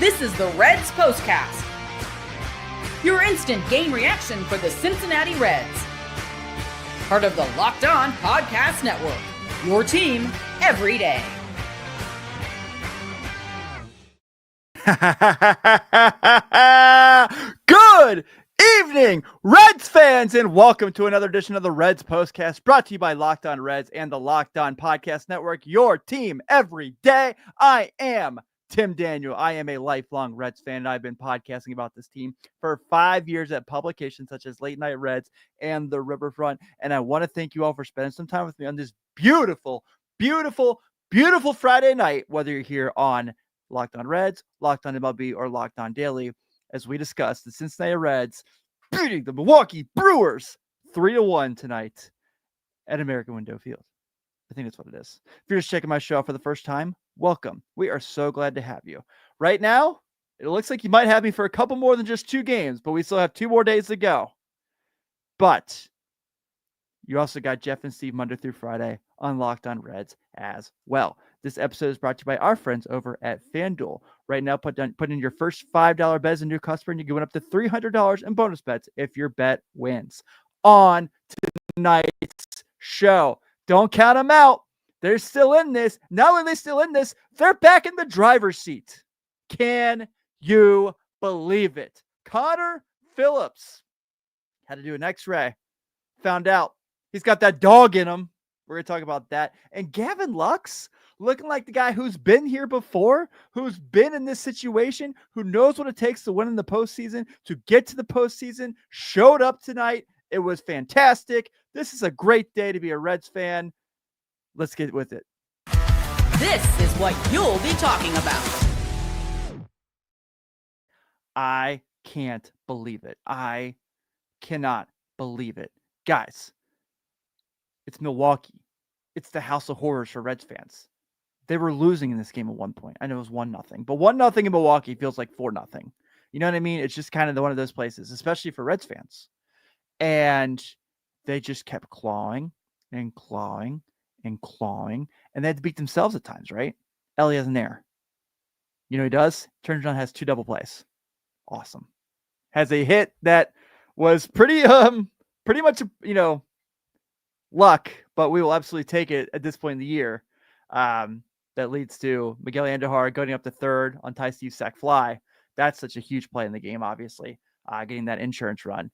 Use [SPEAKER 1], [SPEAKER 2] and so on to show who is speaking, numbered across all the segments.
[SPEAKER 1] This is the Reds POSTCAST, your instant game reaction for the Cincinnati Reds. Part of the Locked On Podcast Network, your team every day.
[SPEAKER 2] Good evening, Reds fans, and welcome to another edition of the Reds POSTCAST, brought to you by Locked On Reds and the Locked On Podcast Network, your team every day. I am Tim Daniel. I am a lifelong Reds fan, and I've been podcasting about this team for 5 years at publications such as Late Night Reds and The Riverfront, and I want to thank you all for spending some time with me on this beautiful Friday night, whether you're here on Locked On Reds, Locked On MLB, or Locked On Daily, as we discuss the Cincinnati Reds beating the Milwaukee Brewers 3-1 tonight at American Window Field. I think that's what it is. If you're just checking my show out for the first time, welcome. We are so glad to have you. Right now, it looks like you might have me for a couple more than just 2 games, but we still have 2 more days to go. But you also got Jeff and Steve Monday through Friday on Locked On Reds as well. This episode is brought to you by our friends over at FanDuel. Right now, put in your first $5 bet as a new customer, and you can win up to $300 in bonus bets if your bet wins. On tonight's show, don't count them out. They're still in this. Not only are they still in this, they're back in the driver's seat. Can you believe it? Connor Phillips had to do an x-ray. Found out he's got that dog in him. We're going to talk about that. And Gavin Lux, looking like the guy who's been here before, who's been in this situation, who knows what it takes to win in the postseason, to get to the postseason, showed up tonight. It was fantastic. This is a great day to be a Reds fan. Let's get with it.
[SPEAKER 1] This is what you'll be talking about.
[SPEAKER 2] I can't believe it. I cannot believe it. Guys, it's Milwaukee. It's the house of horrors for Reds fans. They were losing in this game at one point. I know it was 1-0, but 1-0 in Milwaukee feels like 4-0. You know what I mean? It's just kind of one of those places, especially for Reds fans. And they just kept clawing and clawing and clawing, and they had to beat themselves at times, right? Ellie has an error. You know what he does? Turns around, has 2 double plays. Awesome. Has a hit that was pretty much, luck, but we will absolutely take it at this point in the year. That leads to Miguel Andujar going up to third on Ty Steve's sac fly. That's such a huge play in the game, obviously, getting that insurance run.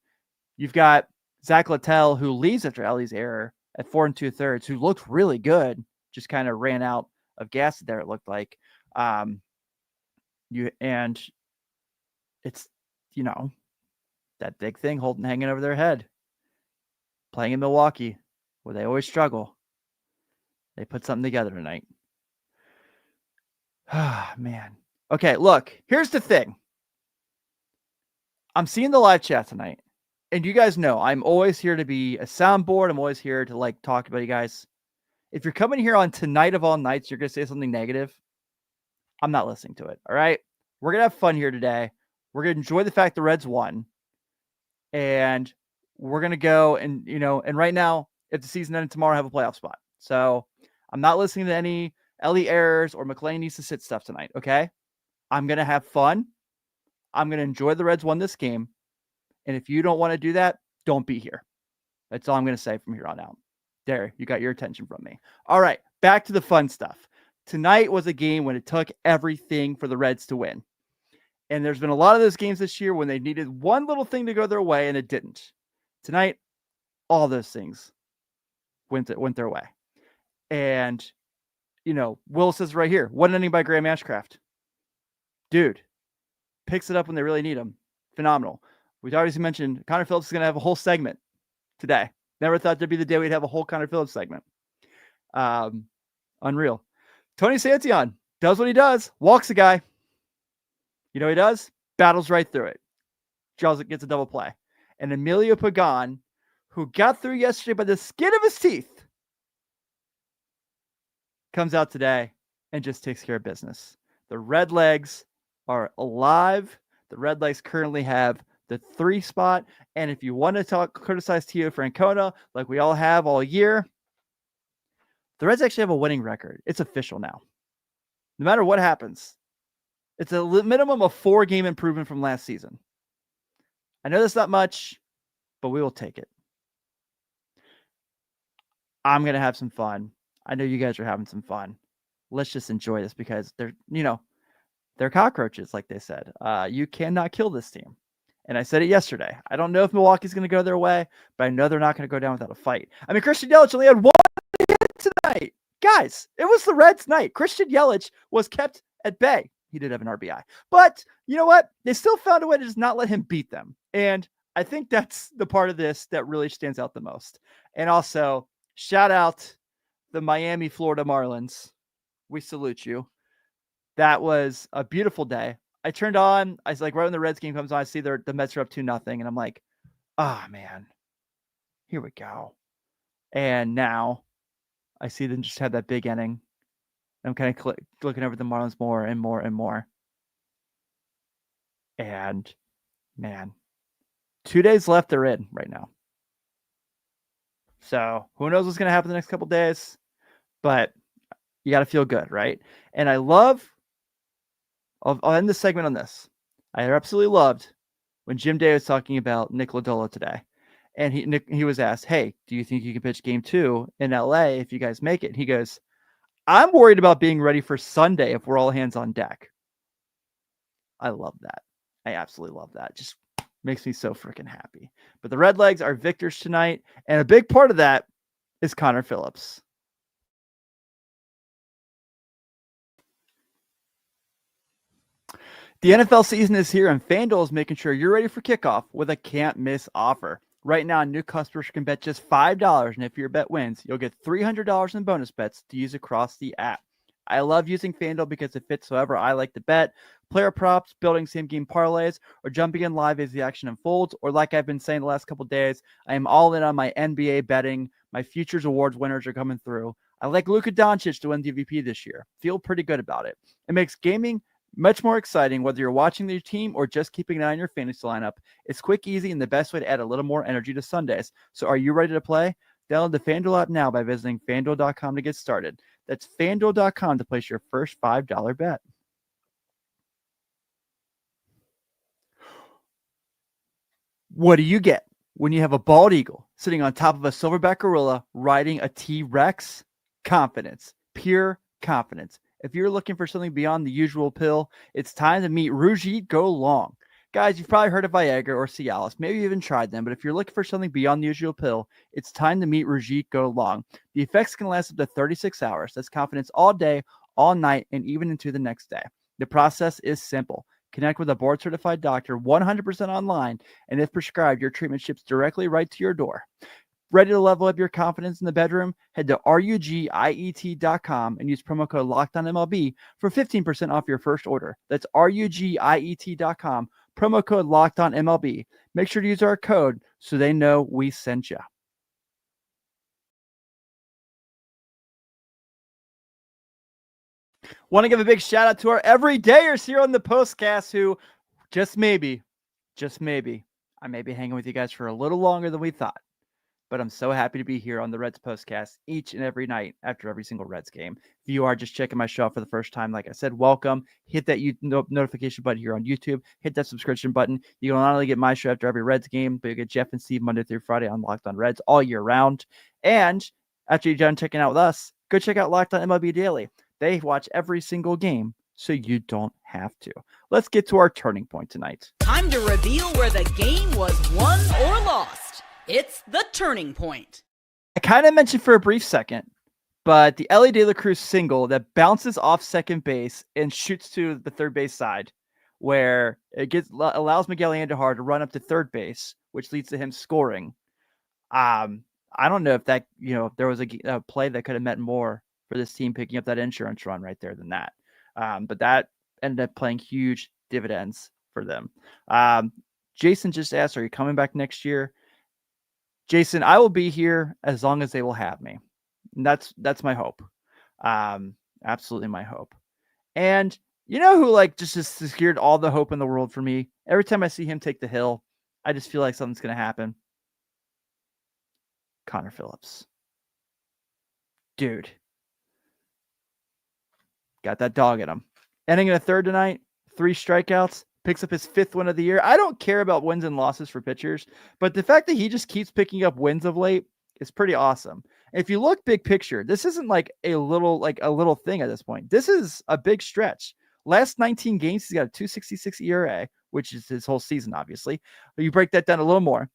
[SPEAKER 2] You've got Zach Littell, who leaves after Ellie's error at 4 2/3, who looked really good, just kind of ran out of gas there, it looked like. It's, that big thing hanging over their head. Playing in Milwaukee, where they always struggle. They put something together tonight. Ah, man. Okay, look, here's the thing. I'm seeing the live chat tonight. And you guys know, I'm always here to be a soundboard. I'm always here to talk about you guys. If you're coming here on tonight of all nights, you're going to say something negative. I'm not listening to it. All right. We're going to have fun here today. We're going to enjoy the fact the Reds won. And we're going to go and, and right now, if the season ended tomorrow, I have a playoff spot. So I'm not listening to any Ellie errors or McLean needs to sit stuff tonight. Okay. I'm going to have fun. I'm going to enjoy the Reds won this game. And if you don't want to do that, don't be here. That's all I'm going to say from here on out. There, you got your attention from me. All right, back to the fun stuff. Tonight was a game when it took everything for the Reds to win. And there's been a lot of those games this year when they needed one little thing to go their way and it didn't. Tonight, all those things went their way. And, Will says right here, 1 inning by Graham Ashcraft. Dude, picks it up when they really need him. Phenomenal. We've already mentioned Connor Phillips is going to have a whole segment today. Never thought there'd be the day we'd have a whole Connor Phillips segment. Unreal. Tony Santillan does what he does. Walks a guy. You know what he does? Battles right through it. Gets a double play. And Emilio Pagan, who got through yesterday by the skin of his teeth, comes out today and just takes care of business. The Red Legs are alive. The Red Legs currently have the 3 spot. And if you want to criticize Tio Francona, like we all have all year, the Reds actually have a winning record. It's official now. No matter what happens, It's a minimum of 4-game improvement from last season. I know that's not much, but we will take it. I'm going to have some fun. I know you guys are having some fun. Let's just enjoy this because they're cockroaches, like they said. You cannot kill this team. And I said it yesterday. I don't know if Milwaukee's going to go their way, but I know they're not going to go down without a fight. I mean, Christian Yelich only had 1 hit tonight. Guys, it was the Reds' night. Christian Yelich was kept at bay. He did have an RBI. But you know what? They still found a way to just not let him beat them. And I think that's the part of this that really stands out the most. And also, shout out the Miami, Florida Marlins. We salute you. That was a beautiful day. I turned on, I was like, right when the Reds game comes on, I see the Mets are up 2-0. And I'm like, oh, man, here we go. And now I see them just have that big inning. I'm kind of looking over the Marlins more and more and more. And, man, 2 days left, they're in right now. So who knows what's going to happen the next couple days. But you got to feel good, right? And I love, I'll end this segment on this. I absolutely loved when Jim Day was talking about Nick Lodolo today. And he was asked, hey, do you think you can pitch game 2 in LA if you guys make it? And he goes, I'm worried about being ready for Sunday if we're all hands on deck. I love that. I absolutely love that. Just makes me so freaking happy. But the Redlegs are victors tonight. And a big part of that is Connor Phillips. The NFL season is here, and FanDuel is making sure you're ready for kickoff with a can't-miss offer. Right now, new customers can bet just $5, and if your bet wins, you'll get $300 in bonus bets to use across the app. I love using FanDuel because it fits however I like to bet. Player props, building same-game parlays, or jumping in live as the action unfolds, or like I've been saying the last couple of days, I am all in on my NBA betting. My Futures Awards winners are coming through. I like Luka Doncic to win the MVP this year. Feel pretty good about it. It makes gaming much more exciting, whether you're watching your team or just keeping an eye on your fantasy lineup. It's quick, easy, and the best way to add a little more energy to Sundays. So are you ready to play? Download the FanDuel app now by visiting FanDuel.com to get started. That's FanDuel.com to place your first $5 bet. What do you get when you have a bald eagle sitting on top of a silverback gorilla riding a T-Rex? Confidence. Pure confidence. If you're looking for something beyond the usual pill, it's time to meet Rougit Go Long. Guys, you've probably heard of Viagra or Cialis. Maybe you even tried them, but if you're looking for something beyond the usual pill, it's time to meet Rougit Go Long. The effects can last up to 36 hours. That's confidence all day, all night, and even into the next day. The process is simple. Connect with a board-certified doctor 100% online, and if prescribed, your treatment ships directly right to your door. Ready to level up your confidence in the bedroom? Head to rugiet.com and use promo code LOCKEDONMLB for 15% off your first order. That's rugiet.com, promo code LOCKEDONMLB. Make sure to use our code so they know we sent you. Want to give a big shout out to our everydayers here on the Postcast who just maybe, I may be hanging with you guys for a little longer than we thought. But I'm so happy to be here on the Reds Postcast each and every night after every single Reds game. If you are just checking my show out for the first time, like I said, welcome. Hit that notification button here on YouTube. Hit that subscription button. You will not only get my show after every Reds game, but you get Jeff and Steve Monday through Friday on Locked On Reds all year round. And after you're done checking out with us, go check out Locked On MLB Daily. They watch every single game, so you don't have to. Let's get to our turning point tonight.
[SPEAKER 1] Time to reveal where the game was won or lost. It's the turning point.
[SPEAKER 2] I kind of mentioned for a brief second, but the Elly De La Cruz single that bounces off second base and shoots to the third base side, where it allows Miguel Andujar to run up to third base, which leads to him scoring. I don't know if that, there was a play that could have meant more for this team picking up that insurance run right there than that. But that ended up playing huge dividends for them. Jason just asked, are you coming back next year? Jason, I will be here as long as they will have me. And that's my hope. Absolutely my hope. And you know who just secured all the hope in the world for me? Every time I see him take the hill, I just feel like something's going to happen. Connor Phillips. Dude. Got that dog in him. Ending in a third tonight. 3 strikeouts, picks up his 5th win of the year. I don't care about wins and losses for pitchers, but the fact that he just keeps picking up wins of late is pretty awesome. If you look big picture, this isn't like a little thing at this point. This is a big stretch. Last 19 games, he's got a 2.66 ERA, which is his whole season, obviously. But you break that down a little more.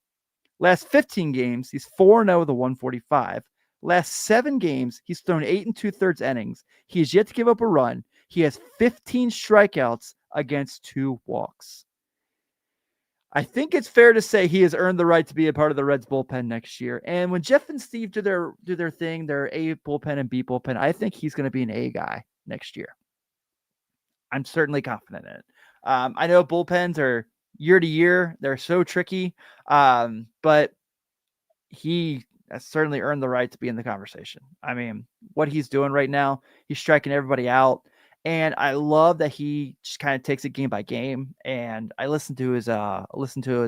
[SPEAKER 2] Last 15 games, he's 4-0 with a 145. Last 7 games, he's thrown 8 2/3 innings. He has yet to give up a run. He has 15 strikeouts against 2 walks. I think it's fair to say he has earned the right to be a part of the Reds bullpen next year. And when Jeff and Steve do their thing, their A bullpen and B bullpen, I think he's going to be an A guy next year. I'm certainly confident in it. I know bullpens are year to year. They're so tricky. But he has certainly earned the right to be in the conversation. I mean, what he's doing right now, he's striking everybody out. And I love that he just kind of takes it game by game. And I listened to his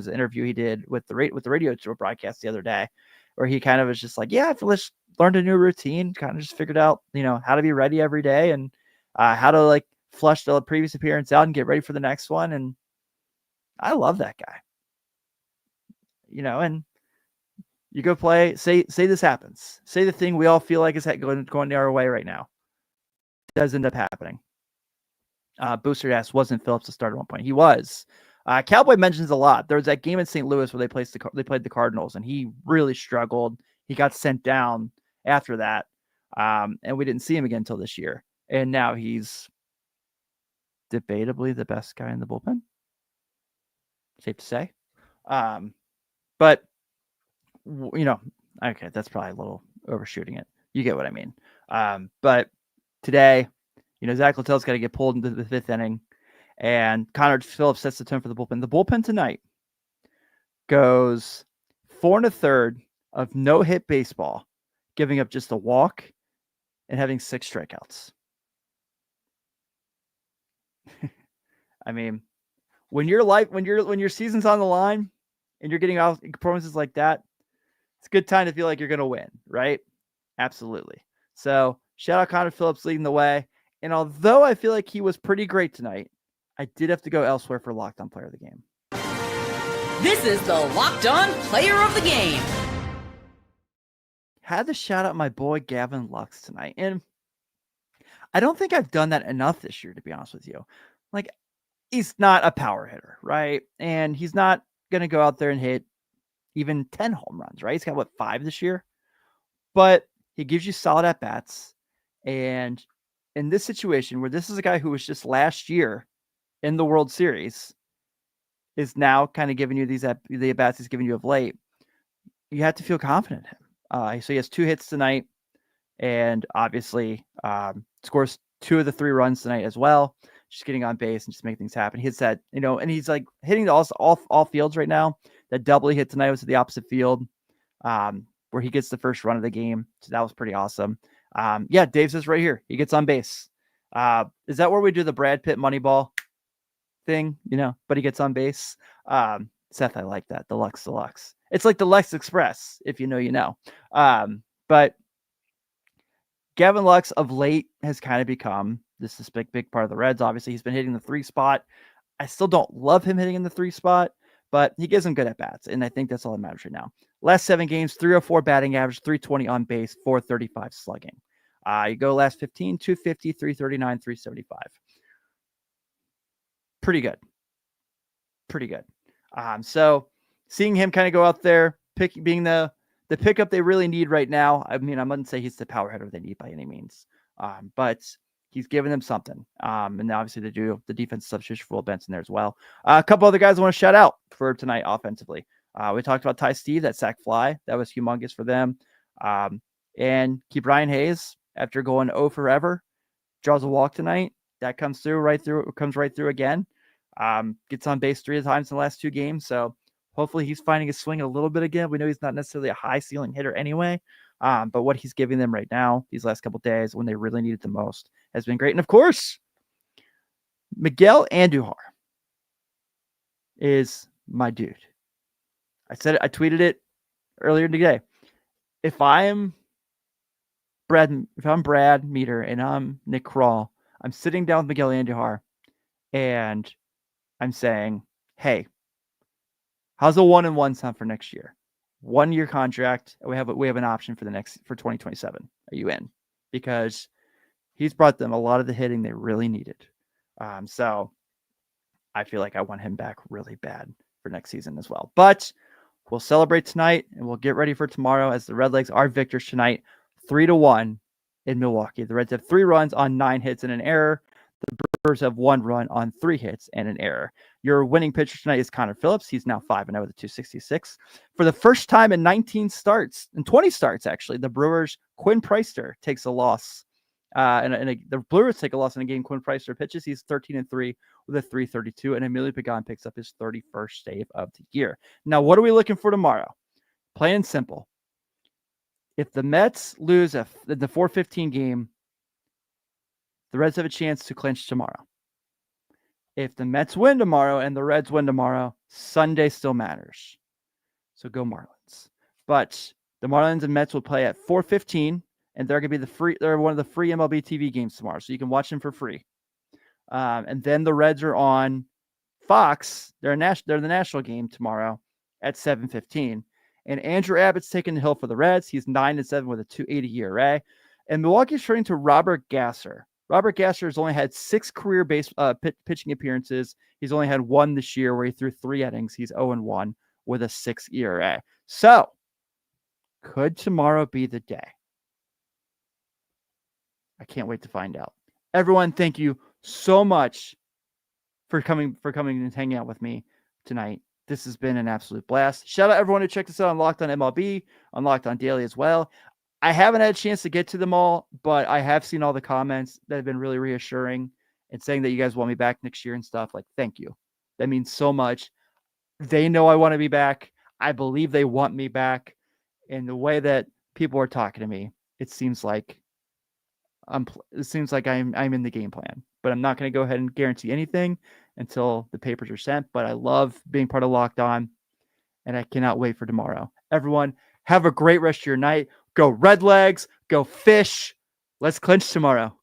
[SPEAKER 2] interview he did with the radio broadcast the other day, where he kind of was just like, yeah, I've just learned a new routine, kind of just figured out, how to be ready every day and how to like flush the previous appearance out and get ready for the next one. And I love that guy, and you go play, say this happens, say the thing we all feel like is going our way right now. Does end up happening. Booster asked, wasn't Phillips to start at one point? He was. Cowboy mentions a lot. There was that game in St. Louis where they played the Cardinals, and he really struggled. He got sent down after that, and we didn't see him again until this year. And now he's debatably the best guy in the bullpen. Safe to say. But okay, that's probably a little overshooting it. You get what I mean. But today, Zach Littell's got to get pulled into the 5th inning, and Connor Phillips sets the tone for the bullpen. The bullpen tonight goes 4 1/3 of no-hit baseball, giving up just a walk and having 6 strikeouts. I mean, when your season's on the line and you're getting out performances like that, it's a good time to feel like you're going to win, right? Absolutely. So shout out Connor Phillips leading the way. And although I feel like he was pretty great tonight, I did have to go elsewhere for Locked On Player of the Game.
[SPEAKER 1] This is the Locked On Player of the Game.
[SPEAKER 2] Had to shout out my boy Gavin Lux tonight. And I don't think I've done that enough this year, to be honest with you. Like, he's not a power hitter, right? And he's not going to go out there and hit even 10 home runs, right? He's got, 5 this year? But he gives you solid at-bats. And in this situation, where this is a guy who was just last year in the World Series, is now kind of giving you the at-bats he's giving you of late, you have to feel confident in him. So he has 2 hits tonight, and obviously scores 2 of the 3 runs tonight as well. Just getting on base and just making things happen. He hits that, and he's like hitting all fields right now. That double he hit tonight was to the opposite field, where he gets the first run of the game. So that was pretty awesome. Dave says right here, he gets on base. Is that where we do the Brad Pitt Moneyball thing? But he gets on base. Seth, I like that. The Lux Deluxe. It's like the Lex Express, if you know, you know. But Gavin Lux of late has kind of become this big part of the Reds. Obviously, he's been hitting the 3 spot. I still don't love him hitting in the 3 spot, but he gives him good at bats, and I think that's all that matters right now. Last 7 games, 304 batting average, 320 on base, 435 slugging. You go last 15, 250, 339, 375. Pretty good. So seeing him kind of go out there, being the pickup they really need right now. I mean, I wouldn't say he's the power hitter they need by any means, but he's giving them something. And obviously they do the defense substitution for Will Benson there as well. A couple other guys I want to shout out for tonight offensively. We talked about Ty Steve, that sack fly. That was humongous for them. And keep Ryan Hayes, after going 0 forever, draws a walk tonight. That comes right through again. Gets on base 3 times in the last 2 games. So hopefully he's finding his swing a little bit again. We know he's not necessarily a high ceiling hitter anyway. But what he's giving them right now, these last couple of days when they really need it the most, has been great. And of course, Miguel Andujar is my dude. I said it, I tweeted it earlier today. If I'm Brad Meter and I'm Nick Kroll, I'm sitting down with Miguel Andujar, And I'm saying, hey, how's a 1-1 sound for next year? 1-year contract. We have an option for 2027. Are you in? Because he's brought them a lot of the hitting they really needed. So I feel like I want him back really bad for next season as well. But we'll celebrate tonight and we'll get ready for tomorrow as the Redlegs are victors tonight, 3-1 in Milwaukee. The Reds have 3 runs on 9 hits and an error. The Brewers have 1 run on 3 hits and an error. Your winning pitcher tonight is Connor Phillips. He's now 5-0 with a 266. For the first time in 20 starts, actually, the Brewers, Quinn Preister takes a loss. The Brewers take a loss in a game. Quinn Preister pitches. He's 13-3 with a 332, and Emilio Pagan picks up his 31st save of the year. Now, what are we looking for tomorrow? Plain and simple. If the Mets lose in the 4-15 game, the Reds have a chance to clinch tomorrow. If the Mets win tomorrow and the Reds win tomorrow, Sunday still matters. So go Marlins. But the Marlins and Mets will play at 4:15, and they're going to be they're one of the free MLB TV games tomorrow, so you can watch them for free. And then the Reds are on Fox. They're the national game tomorrow at 7:15. And Andrew Abbott's taking the hill for the Reds. He's 9-7 with a 2.80 ERA. And Milwaukee's turning to Robert Gasser. Robert Gasser has only had 6 career pitching appearances. He's only had 1 this year where he threw 3 innings. He's 0-1 with a 6 ERA. So, could tomorrow be the day? I can't wait to find out. Everyone, thank you so much for coming and hanging out with me tonight. This has been an absolute blast. Shout out everyone who checked us out on Locked On MLB, on Locked On Daily as well. I haven't had a chance to get to them all, but I have seen all the comments that have been really reassuring and saying that you guys want me back next year and stuff. Like, thank you. That means so much. They know I want to be back. I believe they want me back. And the way that people are talking to me, it seems like I'm in the game plan. But I'm not going to go ahead and guarantee anything until the papers are sent. But I love being part of Locked On, and I cannot wait for tomorrow. Everyone, have a great rest of your night. Go Redlegs. Go Fish. Let's clinch tomorrow.